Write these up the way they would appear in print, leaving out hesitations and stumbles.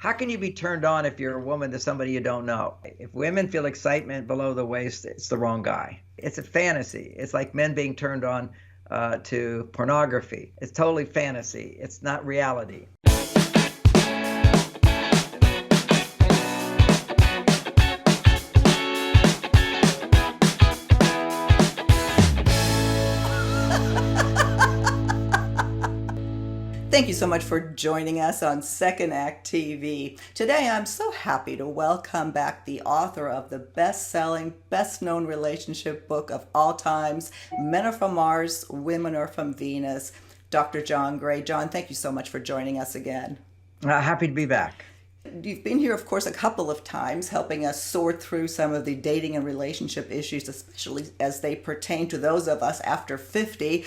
how can you be turned on if you're a woman to somebody you don't know? If women feel excitement below the waist, it's the wrong guy. It's a fantasy. It's like men being turned on to pornography. It's totally fantasy. It's not reality. Thank you so much for joining us on Second Act TV. Today I'm so happy to welcome back the author of the best-selling, best-known relationship book of all times, Men Are From Mars, Women Are From Venus, Dr. John Gray. John, thank you so much for joining us again. Happy to be back. You've been here, of course, a couple of times, helping us sort through some of the dating and relationship issues, especially as they pertain to those of us after 50,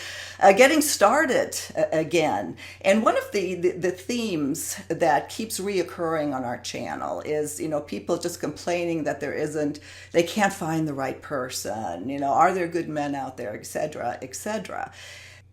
getting started again. And one of the themes that keeps reoccurring on our channel is, people just complaining that they can't find the right person, are there good men out there, et cetera, et cetera.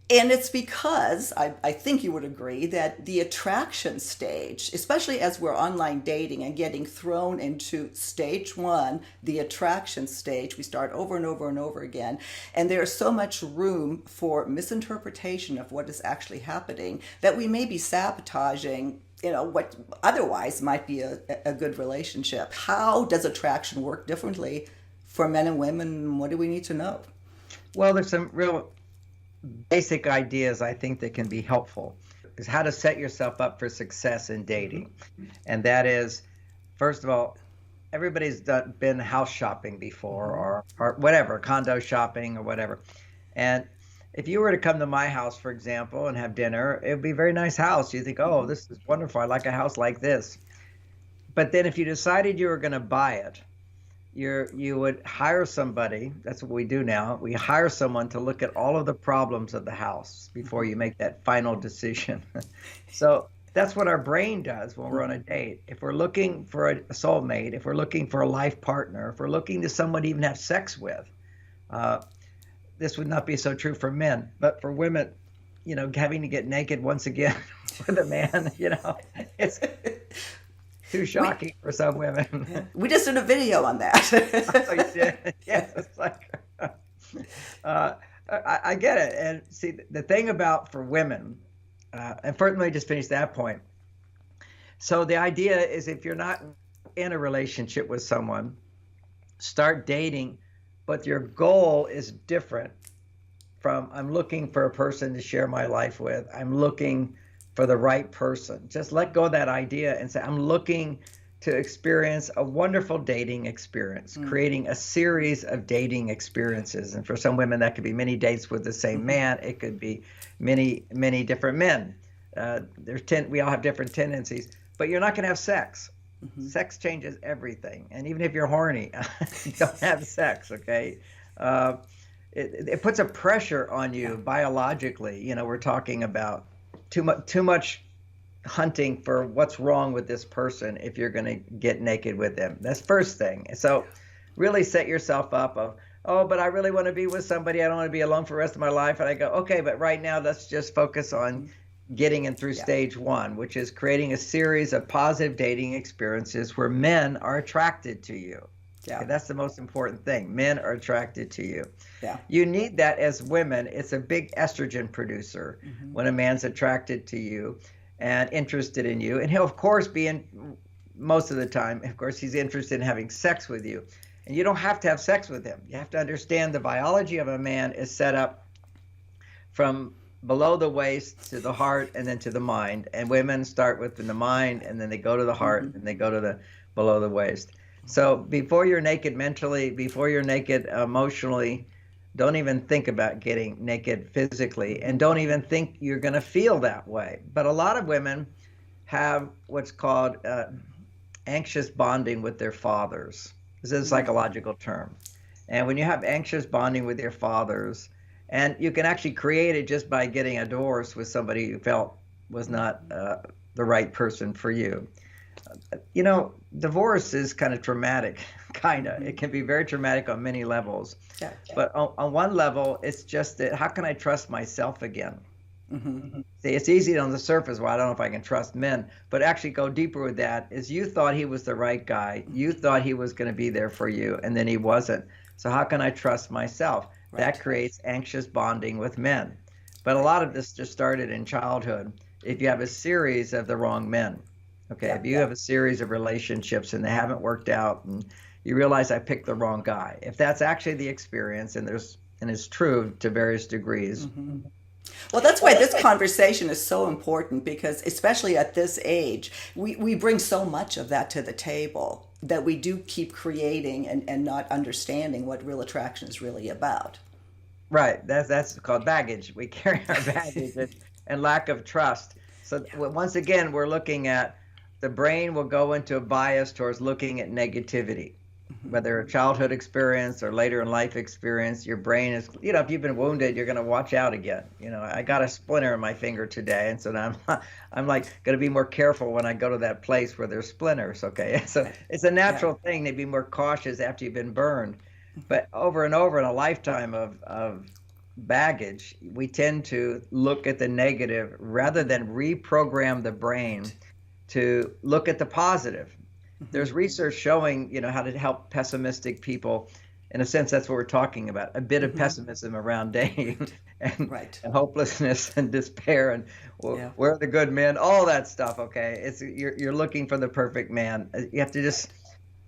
And it's because, I think you would agree, that the attraction stage, especially as we're online dating and getting thrown into stage one, the attraction stage, we start over and over and over again. And there's so much room for misinterpretation of what is actually happening that we may be sabotaging what otherwise might be a good relationship. How does attraction work differently for men and women? What do we need to know? Well, there's some real basic ideas I think that can be helpful is how to set yourself up for success in dating. And that is, first of all, everybody's been house shopping before or whatever, condo shopping or whatever. And if you were to come to my house, for example, and have dinner, it would be a very nice house. You think, oh, this is wonderful. I like a house like this. But then if you decided you were going to buy it, you would hire somebody. That's what we do now. We hire someone to look at all of the problems of the house before you make that final decision. So that's what our brain does when we're on a date. If we're looking for a soulmate, if we're looking for a life partner, if we're looking to someone to even have sex with, this would not be so true for men, but for women, having to get naked once again with a man, it's too shocking for some women. We just did a video on that. Oh, you did? Yes, it's like, I get it. And see, the thing about for women, and first, let me just finish that point. So the idea is if you're not in a relationship with someone, start dating, but your goal is different from I'm looking for a person to share my life with. I'm looking for the right person. Just let go of that idea and say, I'm looking to experience a wonderful dating experience, creating a series of dating experiences. And for some women, that could be many dates with the same man. It could be many, many different men. We all have different tendencies, but you're not going to have sex. Sex changes everything. And even if you're horny, don't have sex, okay? It puts a pressure on you biologically. We're talking about too much hunting for what's wrong with this person if you're going to get naked with them. That's first thing. So really set yourself up but I really want to be with somebody. I don't want to be alone for the rest of my life. And I go, okay, but right now let's just focus on getting in through stage one, which is creating a series of positive dating experiences where men are attracted to you. Yeah. Okay, that's the most important thing. Men are attracted to you. Yeah. You need that as women. It's a big estrogen producer when a man's attracted to you and interested in you. And he'll, of course, most of the time, of course, he's interested in having sex with you. And you don't have to have sex with him. You have to understand the biology of a man is set up from below the waist to the heart and then to the mind. And women start with the mind and then they go to the heart and they go to the below the waist. So before you're naked mentally, before you're naked emotionally, don't even think about getting naked physically, and don't even think you're going to feel that way. But a lot of women have what's called anxious bonding with their fathers. This is a psychological term. And when you have anxious bonding with your fathers, and you can actually create it just by getting a divorce with somebody you felt was not the right person for you. Divorce is kind of traumatic, kind of. It can be very traumatic on many levels. Yeah. But on one level, it's just that how can I trust myself again? See, it's easy on the surface. Well, I don't know if I can trust men, but actually go deeper with that is you thought he was the right guy. You thought he was going to be there for you, and then he wasn't. So how can I trust myself? That Right. creates anxious bonding with men. But a lot of this just started in childhood. If you have a series of the wrong men, okay, Yeah. if you have a series of relationships and they haven't worked out, and you realize I picked the wrong guy, if that's actually the experience, and it's true to various degrees. Well, that's why this conversation is so important because, especially at this age, we bring so much of that to the table that we do keep creating and not understanding what real attraction is really about. Right. That's called baggage. We carry our baggage and lack of trust. So once again, we're looking at the brain will go into a bias towards looking at negativity, whether a childhood experience or later in life experience. Your brain is, if you've been wounded, you're going to watch out again. I got a splinter in my finger today, and so now I'm like going to be more careful when I go to that place where there's splinters. Okay, so it's a natural thing to be more cautious after you've been burned. But over and over in a lifetime of baggage, we tend to look at the negative rather than reprogram the brain to look at the positive. There's research showing, how to help pessimistic people. In a sense, that's what we're talking about, a bit of pessimism around dating and, and hopelessness and despair and where are the good men, all that stuff. Okay, you're looking for the perfect man. You have to just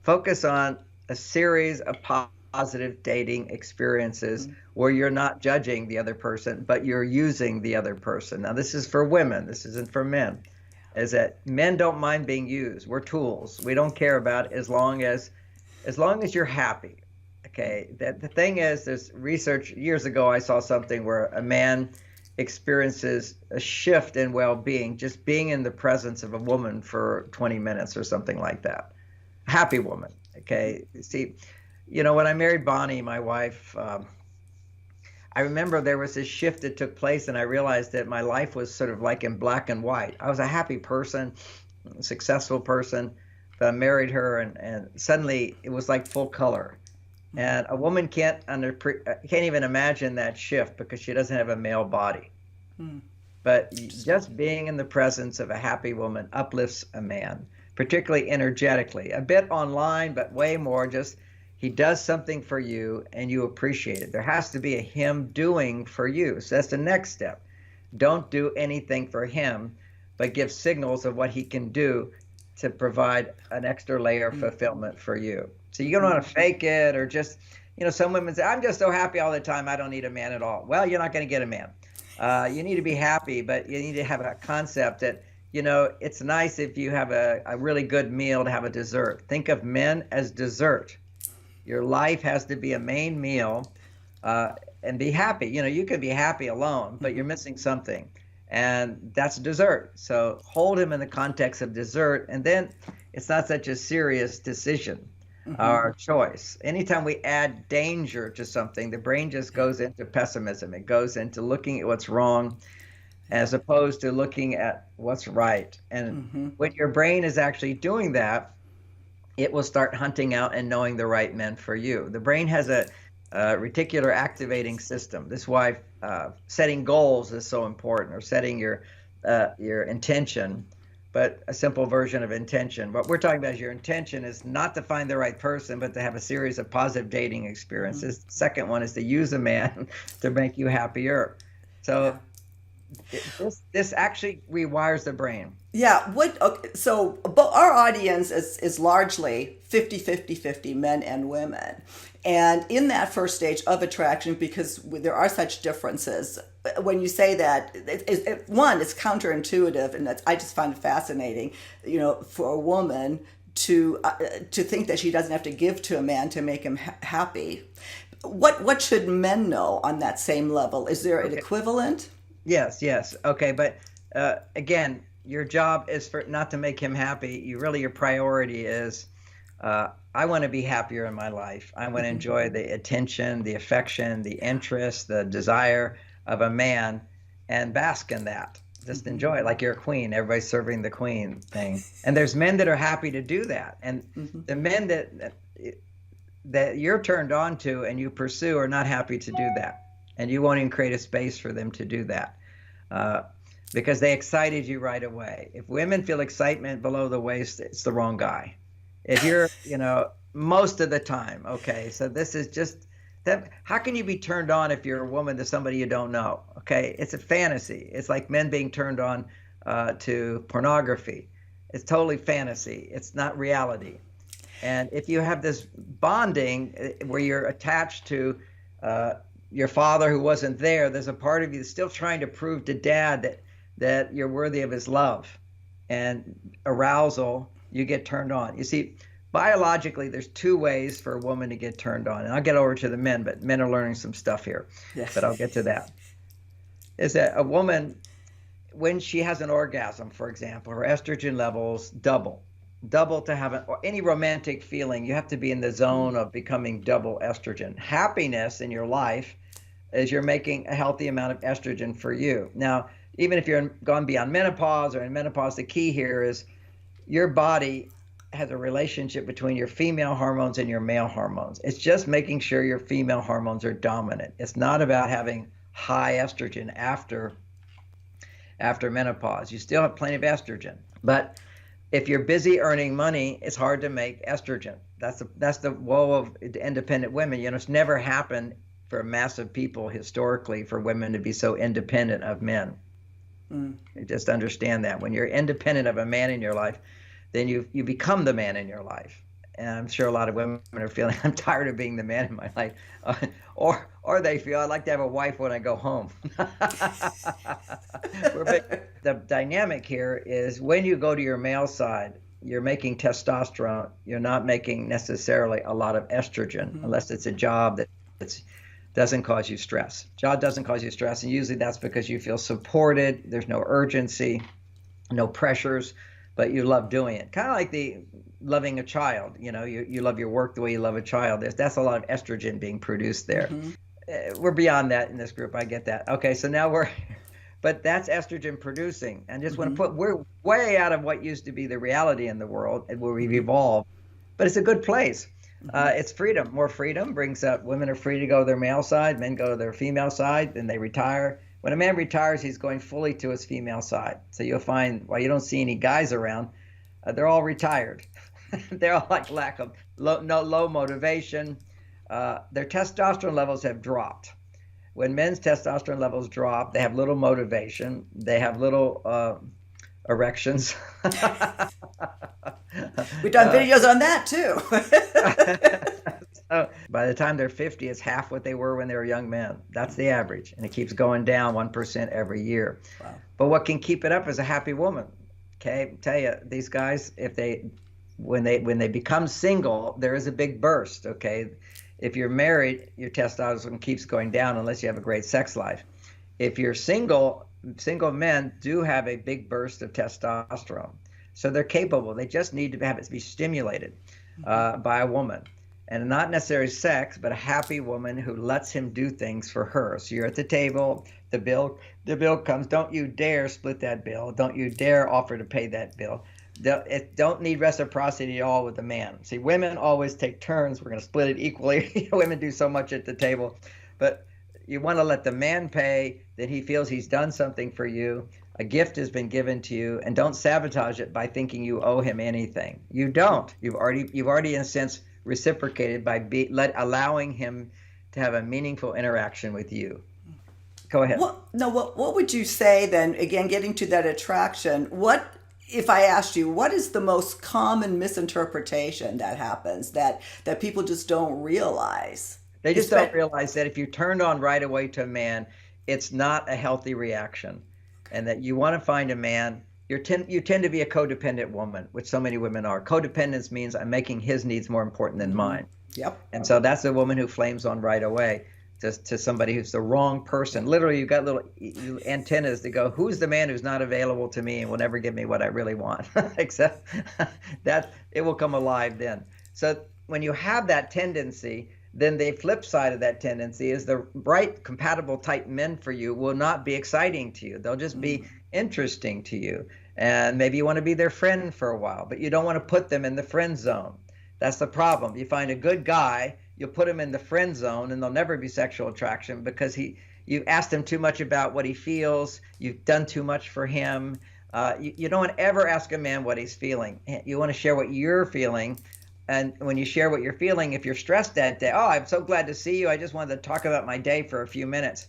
focus on a series of positive dating experiences where you're not judging the other person, but you're using the other person. Now, this is for women. This isn't for men. Is that men don't mind being used. We're tools. We don't care about it as long as you're happy. Okay. The thing is, there's research years ago. I saw something where a man experiences a shift in well-being just being in the presence of a woman for 20 minutes or something like that. A happy woman. Okay. See, when I married Bonnie, my wife, I remember there was this shift that took place, and I realized that my life was sort of like in black and white. I was a happy person, a successful person, but I married her, and suddenly it was like full color. And a woman can't even imagine that shift because she doesn't have a male body. But just being in the presence of a happy woman uplifts a man, particularly energetically. A bit online, but way more just he does something for you and you appreciate it. There has to be a him doing for you. So that's the next step. Don't do anything for him, but give signals of what he can do to provide an extra layer of fulfillment for you. So you don't want to fake it or just, some women say, I'm just so happy all the time, I don't need a man at all. Well, you're not going to get a man. You need to be happy, but you need to have a concept that, it's nice if you have a really good meal to have a dessert. Think of men as dessert. Your life has to be a main meal and be happy. You can be happy alone, but you're missing something. And that's dessert. So hold him in the context of dessert. And then it's not such a serious decision or choice. Anytime we add danger to something, the brain just goes into pessimism. It goes into looking at what's wrong as opposed to looking at what's right. And when your brain is actually doing that, it will start hunting out and knowing the right men for you. The brain has a reticular activating system. This is why setting goals is so important, or setting your intention, but a simple version of intention. What we're talking about is your intention is not to find the right person, but to have a series of positive dating experiences. The second one is to use a man to make you happier. So this actually rewires the brain. Yeah. So our audience is largely 50 men and women. And in that first stage of attraction, because there are such differences, when you say that, one, it's counterintuitive, and I just find it fascinating, for a woman to think that she doesn't have to give to a man to make him happy. What should men know on that same level? Is there an equivalent? Yes. Okay, but again, your job is not to make him happy. Your priority is, I want to be happier in my life. I want to enjoy the attention, the affection, the interest, the desire of a man, and bask in that. Just enjoy it like you're a queen. Everybody's serving the queen thing. And there's men that are happy to do that. And the men that you're turned on to and you pursue are not happy to do that. And you won't even create a space for them to do that. because they excited you right away. If women feel excitement below the waist, it's the wrong guy. If you're, most of the time, okay, so this is just that. How can you be turned on if you're a woman to somebody you don't know? Okay, it's a fantasy. It's like men being turned on to pornography. It's totally fantasy. It's not reality. And if you have this bonding where you're attached to your father who wasn't there, there's a part of you that's still trying to prove to dad that you're worthy of his love and arousal, you get turned on. You see, biologically, there's two ways for a woman to get turned on. And I'll get over to the men, but men are learning some stuff here. Yes. But I'll get to that. Is that a woman, when she has an orgasm, for example, her estrogen levels double to have any romantic feeling. You have to be in the zone of becoming double estrogen. Happiness in your life is you're making a healthy amount of estrogen for you. Now, even if you're gone beyond menopause or in menopause, the key here is your body has a relationship between your female hormones and your male hormones. It's just making sure your female hormones are dominant. It's not about having high estrogen after menopause. You still have plenty of estrogen, but if you're busy earning money, it's hard to make estrogen. That's the woe of independent women. It's never happened for massive people historically for women to be so independent of men. You just understand that when you're independent of a man in your life, then you become the man in your life. And I'm sure a lot of women are feeling, I'm tired of being the man in my life. Or they feel, I'd like to have a wife when I go home. The dynamic here is when you go to your male side, you're making testosterone. You're not making necessarily a lot of estrogen, unless it's a job that doesn't cause you stress. Job doesn't cause you stress, and usually that's because you feel supported. There's no urgency, no pressures, but you love doing it. Kind of like loving a child. You love your work the way you love a child. That's a lot of estrogen being produced there. We're beyond that in this group. I get that. Okay, so now but that's estrogen we're way out of what used to be the reality in the world and where we've evolved, but it's a good place. It's freedom. More freedom brings up women are free to go to their male side, men go to their female side, then they retire. When a man retires, he's going fully to his female side. So you'll find while you don't see any guys around, they're all retired. They're all like lack of low motivation. Their testosterone levels have dropped. When men's testosterone levels drop, they have little motivation. They have little erections. We've done videos on that too. So by the time they're 50, it's half what they were when they were young men. That's the average, and it keeps going down 1% every year. Wow. But what can keep it up is a happy woman. Okay, I tell you, these guys, when they become single, there is a big burst. Okay, if you're married, your testosterone keeps going down unless you have a great sex life. If you're single men do have a big burst of testosterone, so they're capable. They just need to have it be stimulated by a woman. And not necessarily sex, but a happy woman who lets him do things for her. So you're at the table, the bill comes. Don't you dare split that bill. Don't you dare offer to pay that bill. Don't need reciprocity at all with the man. See, women always take turns. We're going to split it equally. Women do so much at the table. But you want to let the man pay, that he feels he's done something for you. A gift has been given to you, and don't sabotage it by thinking you owe him anything. You don't. You've already in a sense reciprocated by allowing him to have a meaningful interaction with you. Go ahead. What would you say then, again, getting to that attraction, if I asked you, what is the most common misinterpretation that happens that people just don't realize? They just don't realize that if you're turned on right away to a man, it's not a healthy reaction, and that you want to find a man. You tend to be a codependent woman, which so many women are. Codependence means I'm making his needs more important than mine. Yep. And so that's a woman who flames on right away to somebody who's the wrong person. Literally, you've got little antennas that go, who's the man who's not available to me and will never give me what I really want? Except that it will come alive then. So when you have that tendency, then the flip side of that tendency is the right compatible type men for you will not be exciting to you. They'll just be interesting to you. And maybe you want to be their friend for a while, but you don't want to put them in the friend zone. That's the problem. You find a good guy, you'll put him in the friend zone and there'll never be sexual attraction because You've asked him too much about what he feels. You've done too much for him. You don't ever ask a man what he's feeling. You want to share what you're feeling. And when you share what you're feeling, if you're stressed that day, oh, I'm so glad to see you. I just wanted to talk about my day for a few minutes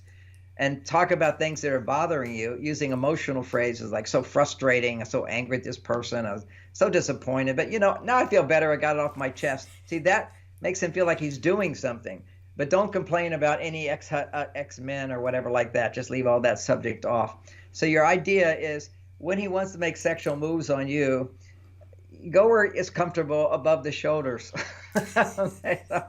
and talk about things that are bothering you using emotional phrases like so frustrating, I'm so angry at this person, I was so disappointed, but now I feel better, I got it off my chest. See, that makes him feel like he's doing something. But don't complain about any ex-men or whatever like that. Just leave all that subject off. So your idea is when he wants to make sexual moves on you, go where it's comfortable above the shoulders. Okay, so,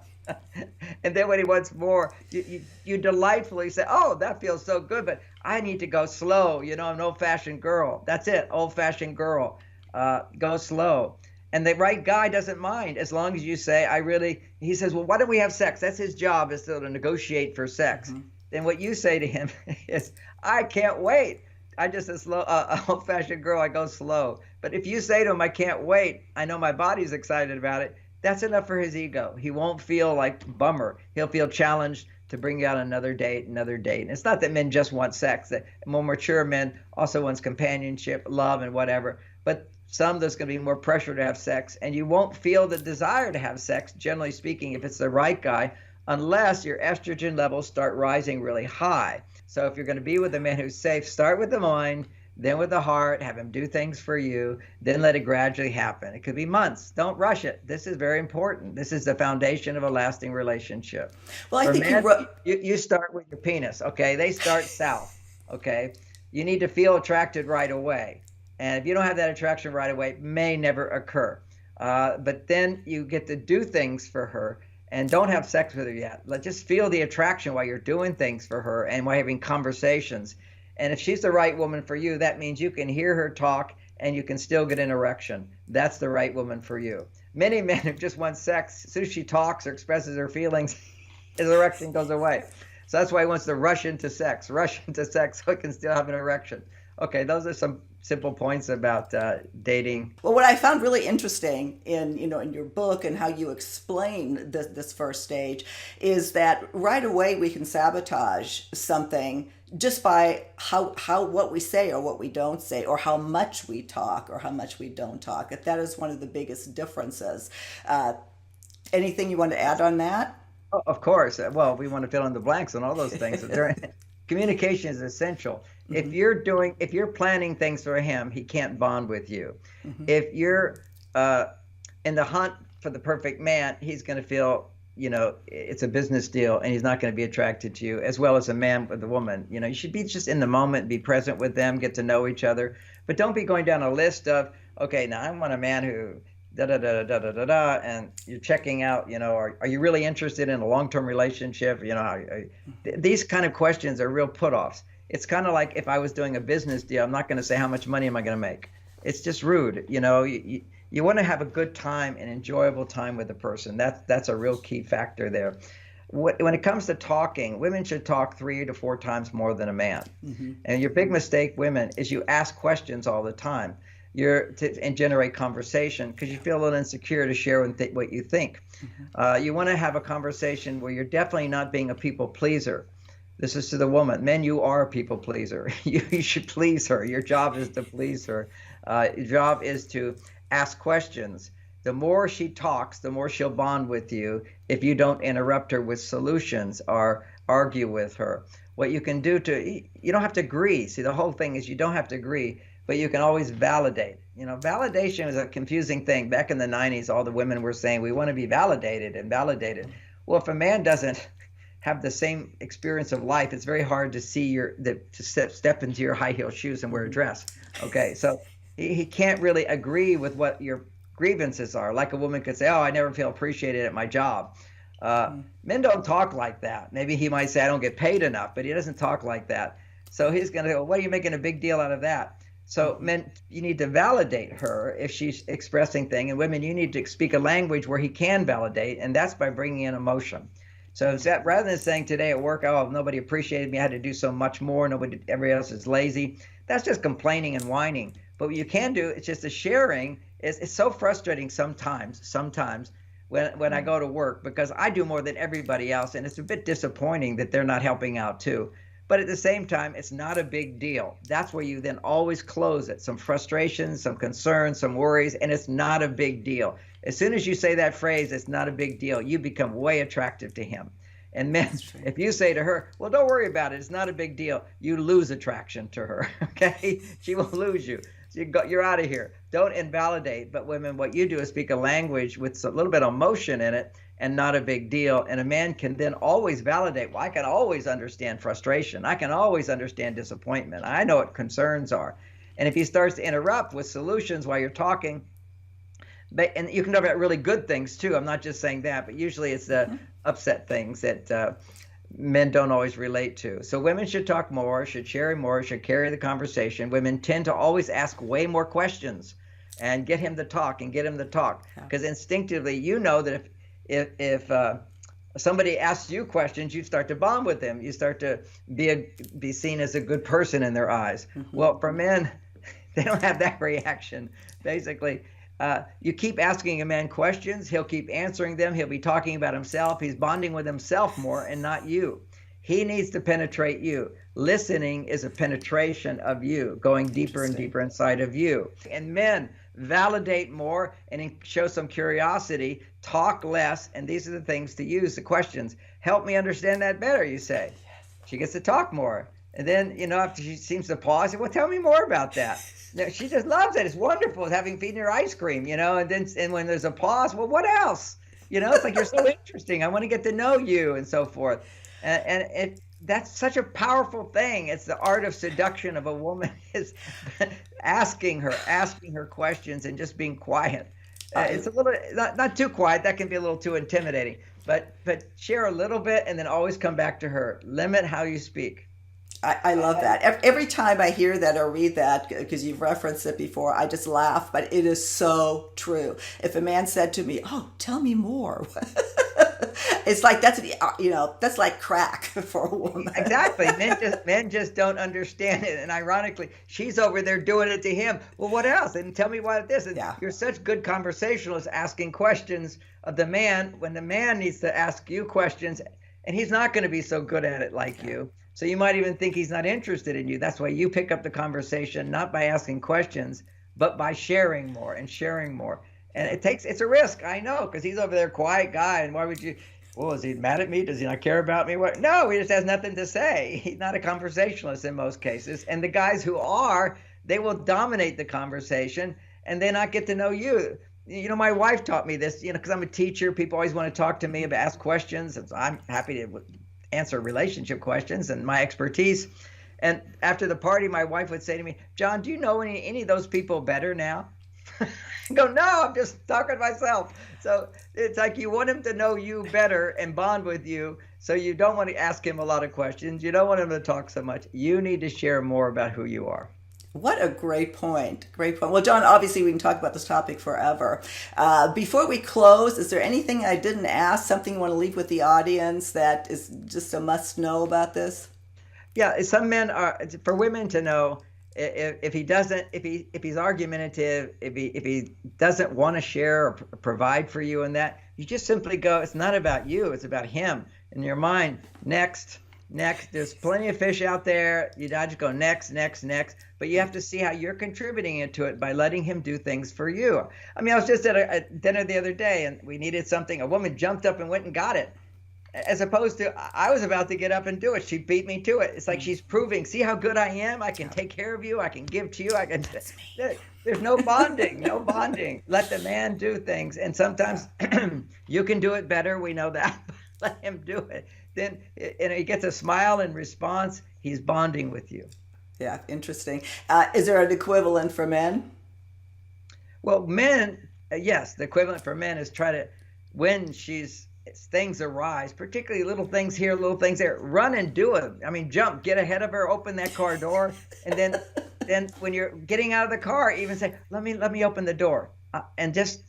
and then when he wants more, you delightfully say, oh, that feels so good, but I need to go slow. I'm an old-fashioned girl. That's it, old-fashioned girl. Go slow. And the right guy doesn't mind as long as you say, he says, well, why don't we have sex? That's his job, is to negotiate for sex. Mm-hmm. Then what you say to him is, I can't wait. I just a slow, old-fashioned girl, I go slow. But if you say to him, I can't wait, I know my body's excited about it, that's enough for his ego. He won't feel like bummer. He'll feel challenged to bring you out another date. And it's not that men just want sex. That more mature men also wants companionship, love, and whatever. But some, there's going to be more pressure to have sex, and you won't feel the desire to have sex, generally speaking, if it's the right guy, unless your estrogen levels start rising really high. So if you're going to be with a man who's safe, start with the mind, then with the heart, have him do things for you, then let it gradually happen. It could be months. Don't rush it. This is very important. This is the foundation of a lasting relationship. Well, I think you start with your penis, okay? They start south, okay? You need to feel attracted right away. And if you don't have that attraction right away, it may never occur. But then you get to do things for her, and don't have sex with her yet. Just feel the attraction while you're doing things for her and while having conversations. And if she's the right woman for you, that means you can hear her talk and you can still get an erection. That's the right woman for you. Many men who just want sex, as soon as she talks or expresses her feelings, his erection goes away. So that's why he wants to rush into sex so he can still have an erection. Okay, those are some simple points about dating. Well, what I found really interesting in your book and how you explain this first stage is that right away we can sabotage something just by how what we say or what we don't say, or how much we talk or how much we don't talk. That is one of the biggest differences. Anything you want to add on that? Oh, of course. Well, we want to fill in the blanks on all those things. Communication is essential. Mm-hmm. If you're planning things for him, he can't bond with you. Mm-hmm. If you're in the hunt for the perfect man, he's going to feel, it's a business deal, and he's not going to be attracted to you, as well as a man with a woman. You should be just in the moment, be present with them, get to know each other. But don't be going down a list of, okay, now I want a man who da-da-da-da-da-da-da, and you're checking out, are you really interested in a long-term relationship? These kind of questions are real put-offs. It's kind of like if I was doing a business deal, I'm not going to say how much money am I going to make. It's just rude. You want to have a good time, an enjoyable time with the person. That's a real key factor there. When it comes to talking, women should talk 3 to 4 times more than a man. Mm-hmm. And your big mistake, women, is you ask questions all the time. And generate conversation because you feel a little insecure to share what you think. Mm-hmm. You want to have a conversation where you're definitely not being a people pleaser. This is to the woman. Men, you are a people pleaser. You should please her. Your job is to please her. Your job is to ask questions. The more she talks, the more she'll bond with you if you don't interrupt her with solutions or argue with her. What you can do you don't have to agree. See, the whole thing is you don't have to agree, but you can always validate. Validation is a confusing thing. Back in the 90s, all the women were saying, we want to be validated and validated. Well, if a man doesn't have the same experience of life, it's very hard to see to step into your high heel shoes and wear a dress. Okay, so he can't really agree with what your grievances are. Like a woman could say, oh, I never feel appreciated at my job. Men don't talk like that. Maybe he might say, I don't get paid enough, but he doesn't talk like that. So he's going to go, what are you making a big deal out of that? So men, you need to validate her if she's expressing things, and women, you need to speak a language where he can validate, and that's by bringing in emotion. So it's that, rather than saying today at work, oh, nobody appreciated me, I had to do so much more, everybody else is lazy. That's just complaining and whining. But what you can do, it's just a sharing. It's so frustrating sometimes when I go to work, because I do more than everybody else, and it's a bit disappointing that they're not helping out too. But at the same time, it's not a big deal. That's where you then always close it. Some frustrations, some concerns, some worries, and it's not a big deal. As soon as you say that phrase, it's not a big deal, you become way attractive to him. And men, if you say to her, well, don't worry about it, it's not a big deal, you lose attraction to her, okay? She will lose you. So you're out of here. Don't invalidate. But women, what you do is speak a language with a little bit of emotion in it and not a big deal. And a man can then always validate, well, I can always understand frustration. I can always understand disappointment. I know what concerns are. And if he starts to interrupt with solutions while you're talking, and you can talk about really good things too. I'm not just saying that, but usually it's the upset things that men don't always relate to. So women should talk more, should share more, should carry the conversation. Women tend to always ask way more questions and get him to talk and get him to talk. Because instinctively, you know that if somebody asks you questions, you start to bond with them. You start to be seen as a good person in their eyes. Well, for men, they don't have that reaction. Basically, you keep asking a man questions, he'll keep answering them, he'll be talking about himself, he's bonding with himself more and not you. He needs to penetrate you. Listening is a penetration of you, going deeper and deeper inside of you. And men, validate more and show some curiosity, talk less, and these are the things to use, the questions. Help me understand that better, you say. She gets to talk more. And then, after she seems to pause, well, tell me more about that. She just loves it. It's wonderful feeding her ice cream, and when there's a pause, well, what else? It's like, you're so interesting. I want to get to know you and so forth. And that's such a powerful thing. It's the art of seduction of a woman is asking her questions and just being quiet. It's a little, not too quiet. That can be a little too intimidating, but share a little bit and then always come back to her. Limit how you speak. I love that. Every time I hear that or read that, because you've referenced it before, I just laugh, but it is so true. If a man said to me, oh, tell me more, it's like, that's like crack for a woman. Exactly. Men just don't understand it. And ironically, she's over there doing it to him. Well, what else? And tell me why this. And you're such good conversationalists asking questions of the man when the man needs to ask you questions, and he's not going to be so good at it like you. So you might even think he's not interested in you. That's why you pick up the conversation, not by asking questions, but by sharing more and sharing more. And it's a risk, I know, because he's over there, quiet guy. And why would you, well, is he mad at me? Does he not care about me? What? No, he just has nothing to say. He's not a conversationalist in most cases. And the guys who are, they will dominate the conversation and they not get to know you. My wife taught me this, because I'm a teacher. People always want to talk to me about, ask questions. And so I'm happy to answer relationship questions and my expertise. And after the party, my wife would say to me, John, do you know any of those people better now? I go, no, I'm just talking to myself. So it's like you want him to know you better and bond with you. So you don't want to ask him a lot of questions. You don't want him to talk so much. You need to share more about who you are. What a great point. Great point. Well, John, obviously we can talk about this topic forever. Before we close, is there anything I didn't ask, something you want to leave with the audience that is just a must know about this? Yeah, some men are, for women to know, if he's argumentative, if he doesn't want to share or provide for you and that, you just simply go, it's not about you, it's about him. In your mind, next. There's plenty of fish out there. You just go next. But you have to see how you're contributing into it by letting him do things for you. I mean, I was just at a dinner the other day and we needed something. A woman jumped up and went and got it. As opposed to, I was about to get up and do it. She beat me to it. It's like she's proving, see how good I am? I can take care of you. I can give to you. There's no bonding, Let the man do things. And sometimes you can do it better. We know that. Let him do it. Then and he gets a smile in response. He's bonding with you. Yeah, interesting. Is there an equivalent for men? Well, men, yes, the equivalent for men is when things arise, particularly little things here, little things there, run and do it. I mean, jump, get ahead of her, open that car door, and then when you're getting out of the car, even say, let me open the door, and just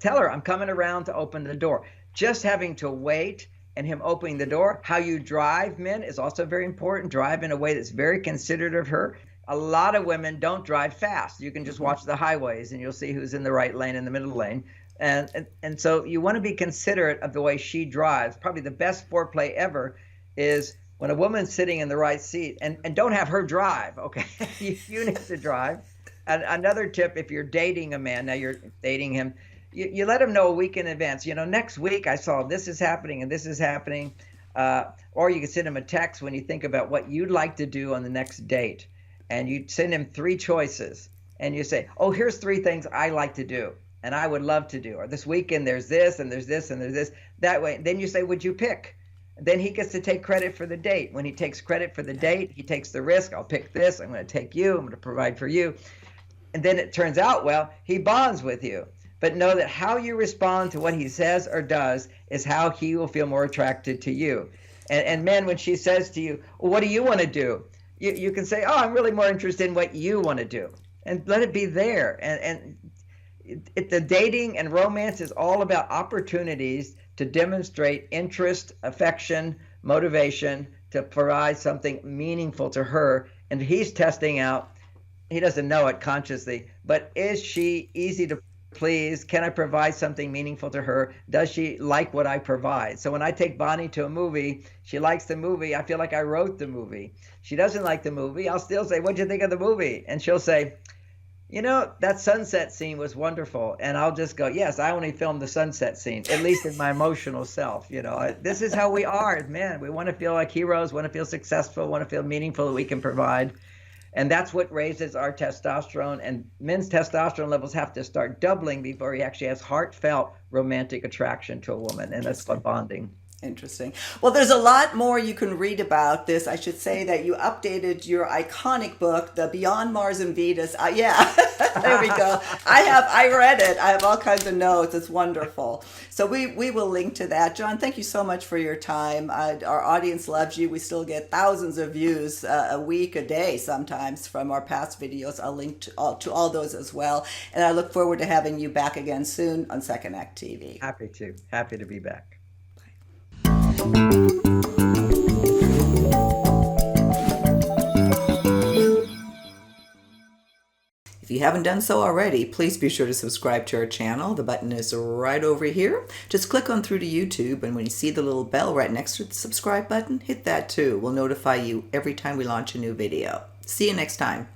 tell her I'm coming around to open the door. Just having to wait and him opening the door. How you drive, men, is also very important. Drive in a way that's very considerate of her. A lot of women don't drive fast. You can just watch the highways and you'll see who's in the right lane and the middle lane. And so you want to be considerate of the way she drives. Probably the best foreplay ever is when a woman's sitting in the right seat, and don't have her drive, okay? You need to drive. And another tip, if you're dating a man, now you're dating him, you let him know a week in advance. Next week I saw this is happening and this is happening. Or you can send him a text when you think about what you'd like to do on the next date. And you send him 3 choices. And you say, oh, here's 3 things I like to do and I would love to do. Or this weekend there's this and there's this and there's this. That way, then you say, would you pick? Then he gets to take credit for the date. When he takes credit for the date, he takes the risk. I'll pick this. I'm going to take you. I'm going to provide for you. And then it turns out, well, he bonds with you. But know that how you respond to what he says or does is how he will feel more attracted to you. And men, when she says to you, well, what do you want to do? You can say, oh, I'm really more interested in what you want to do. And let it be there. And the dating and romance is all about opportunities to demonstrate interest, affection, motivation, to provide something meaningful to her. And he's testing out, he doesn't know it consciously, but is she easy to please? Can I provide something meaningful to her? Does she like what I provide? So when I take Bonnie to a movie, she likes the movie. I feel like I wrote the movie. She doesn't like the movie. I'll still say, what'd you think of the movie? And she'll say, that sunset scene was wonderful. And I'll just go, yes, I only filmed the sunset scene, at least in my emotional self. This is how we are as men. We want to feel like heroes, want to feel successful, want to feel meaningful that we can provide. And that's what raises our testosterone. And men's testosterone levels have to start doubling before he actually has heartfelt romantic attraction to a woman. And that's called bonding. Interesting. Well, there's a lot more you can read about this. I should say that you updated your iconic book, The Beyond Mars and Venus. Yeah, there we go. I read it. I have all kinds of notes. It's wonderful. So we will link to that. John, thank you so much for your time. Our audience loves you. We still get thousands of views a week, a day sometimes from our past videos. I'll link to all those as well. And I look forward to having you back again soon on Second Act TV. Happy to be back. If you haven't done so already, please be sure to subscribe to our channel. The button is right over here. Just click on through to YouTube, and when you see the little bell right next to the subscribe button, hit that too. We'll notify you every time we launch a new video. See you next time.